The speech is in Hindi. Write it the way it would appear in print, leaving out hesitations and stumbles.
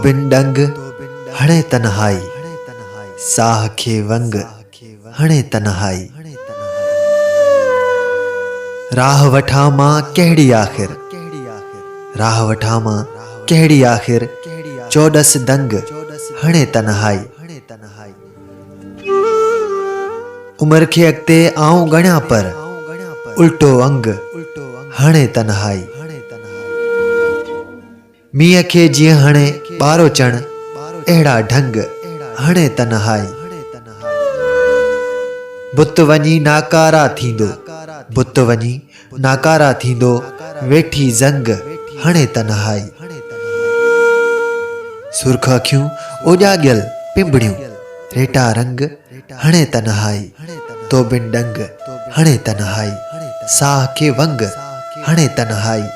बिन डंग हणे तन्हाई, साह खे वंग हणे तन्हाई। राह वठां मां कहिड़ी आख़िर, राह वठां मां कहिड़ी आख़िर, चोॾस दंग हणे तन्हाई। उमिरि खे अॻिते आऊं ॻणियां पर उल्टो अंग हणे तन्हाई। मींहं खे जीअं हणे ॿारो चण, अहिड़ा ढंग हणे तन्हाई। बुत वञी नाकारा थींदो, बुत वञी नाकारा थींदो, वेठी ज़ंग हणे तन्हाई। सुर्ख अखियूं ओॼागियल पिंबड़ियूं, रेटा रंग हणे तन्हाई। तो बिन डंग हणे तन्हाई, साह खे वंग हणे तन्हाई।